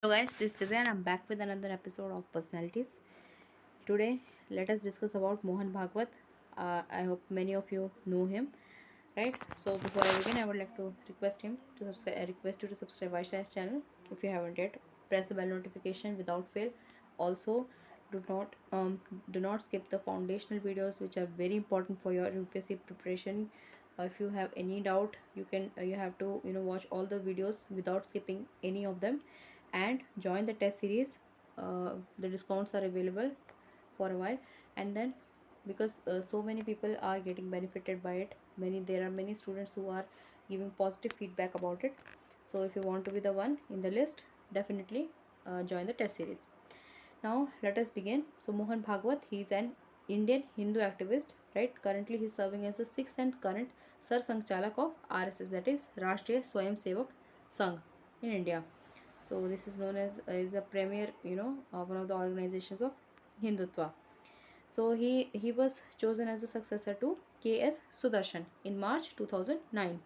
Hello guys, this is Divya and I'm back with another episode of Personalities. Today, let us discuss about Mohan Bhagwat. I hope many of you know him, right? So before I begin, I would like to request you to subscribe Vysh IAS channel if you haven't yet. Press the bell notification without fail. Also, do not um, do not skip the foundational videos which are very important for your UPSC preparation. If you have any doubt, you have to watch all the videos without skipping any of them, and join the test series. The discounts are available for a while, and then because so many people are getting benefited by it, there are many students who are giving positive feedback about it. So if you want to be the one in the list, definitely join the test series. Now let us begin. So Mohan Bhagwat, he is an Indian Hindu activist, right? Currently he is serving as the sixth and current Sar Sanchalak of RSS, that is Rashtriya Swayam Sevak Sangh in India. So this is known as is a premier, one of the organizations of Hindutva. So he was chosen as the successor to K.S. Sudarshan in March 2009.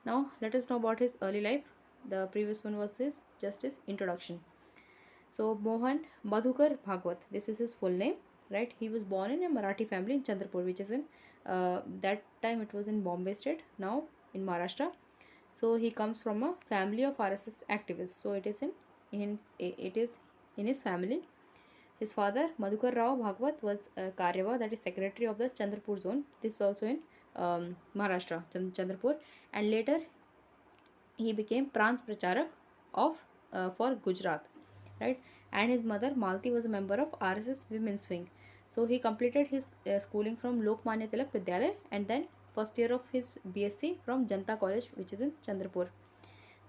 Now let us know about his early life. The previous one was his introduction. So Mohan Madhukar Bhagwat, this is his full name, right? He was born in a Marathi family in Chandrapur, which is in that time it was in Bombay state, now in Maharashtra. So he comes from a family of RSS activists. So it is in his family. His father Madhukar Rao Bhagwat was Karyava, that is secretary of the Chandrapur zone. This is also in Maharashtra, Chandrapur, and later he became Prant Pracharak of for Gujarat, right? And his mother Malti was a member of RSS Women's Wing. So he completed his schooling from Lokmanya Tilak Vidyalaya, and then first year of his BSc from Janta College, which is in Chandrapur.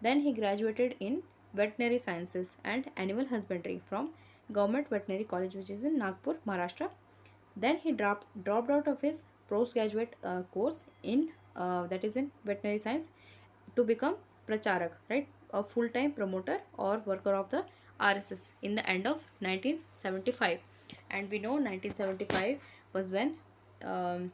Then he graduated in veterinary sciences and animal husbandry from Government Veterinary College, which is in Nagpur, Maharashtra. Then he dropped out of his postgraduate course in that is in veterinary science to become pracharak, right, a full-time promoter or worker of the RSS in the end of 1975. And we know 1975 was when then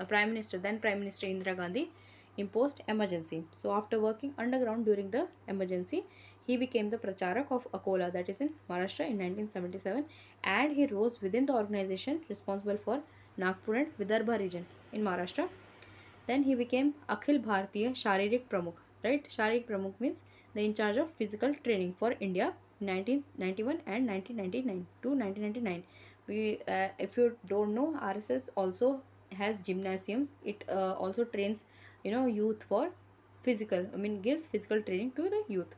Prime Minister Indira Gandhi imposed emergency. So after working underground during the emergency, he became the pracharak of Akola, that is in Maharashtra, in 1977, and he rose within the organization responsible for Nagpur and Vidarbha region in Maharashtra. Then he became Akhil Bharatiya Sharirik Pramukh. Right? Sharirik Pramukh means the in charge of physical training for India in 1991 and 1999 to 1999. If you don't know, RSS also has gymnasiums. It also trains, youth for physical. I mean, gives physical training to the youth.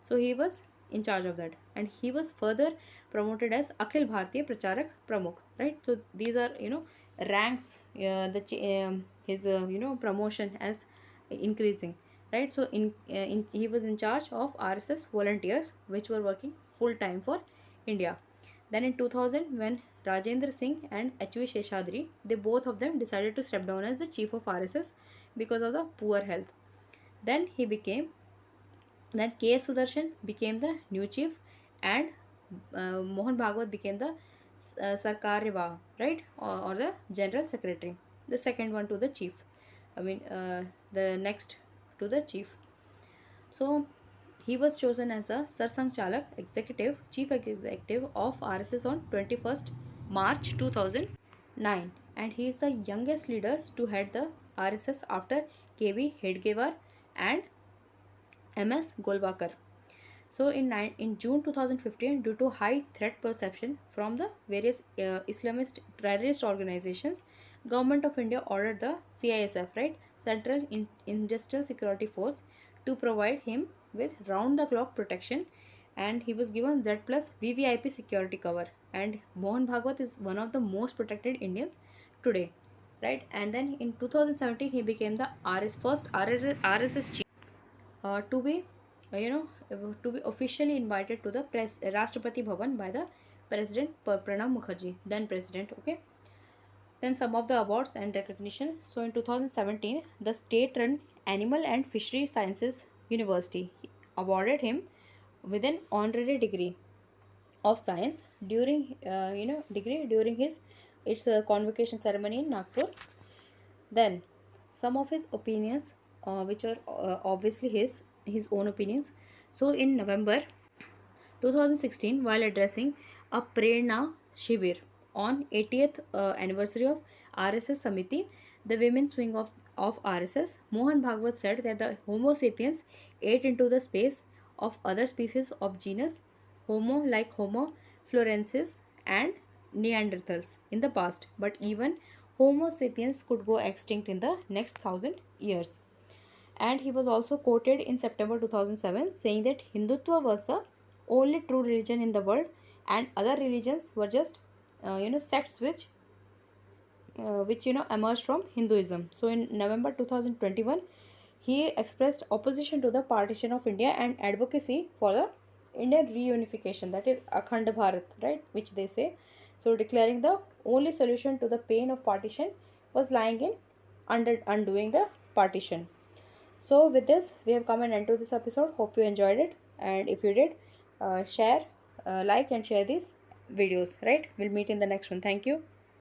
So he was in charge of that, and he was further promoted as Akhil Bharatiya Pracharak Pramukh. Right? So these are ranks. His promotion as increasing. Right? So he was in charge of RSS volunteers which were working full time for India. Then in 2000, when Rajendra Singh and H.V. Sheshadri, they both of them decided to step down as the chief of RSS because of the poor health. Then he became then K.S. Sudarshan became the new chief, and Mohan Bhagwat became the Sarkaryavaha, right, or the general secretary, the second one to the chief. I mean, the next to the chief. So he was chosen as the Sarsang Chalak chief executive of RSS on 21st March 2009, and he is the youngest leader to head the RSS after KV Hedgewar and MS Golwakar. So in June 2015, due to high threat perception from the various Islamist terrorist organizations, Government of India ordered the CISF, right, Central Industrial Security Force, to provide him with round-the-clock protection, and he was given Z plus VVIP security cover. And Mohan Bhagwat is one of the most protected Indians today, right? And then in 2017, he became the first RSS chief to be to be officially invited to the Rashtrapati Bhavan by the President Pranab Mukherjee, then president. Okay. Then some of the awards and recognition. So in 2017, the state-run Animal and Fishery Sciences University awarded him with an honorary degree of science during his its convocation ceremony in Nagpur. Then some of his opinions, which are obviously his own opinions. So in November 2016, while addressing a Prerna Shivir on 80th anniversary of RSS Samiti, the women's wing of RSS, Mohan Bhagwat said that the Homo sapiens ate into the space of other species of genus Homo like Homo florensis and Neanderthals in the past, but even Homo sapiens could go extinct in the next 1,000 years. And he was also quoted in September 2007 saying that Hindutva was the only true religion in the world and other religions were just sects which emerged from Hinduism. So in November 2021 he expressed opposition to the partition of India and advocacy for the Indian reunification, that is Akhand Bharat, right, which they say. So declaring the only solution to the pain of partition was lying in undoing the partition. So, with this, we have come and end to this episode. Hope you enjoyed it. And if you did, share, like, and share these videos, right? We'll meet in the next one. Thank you.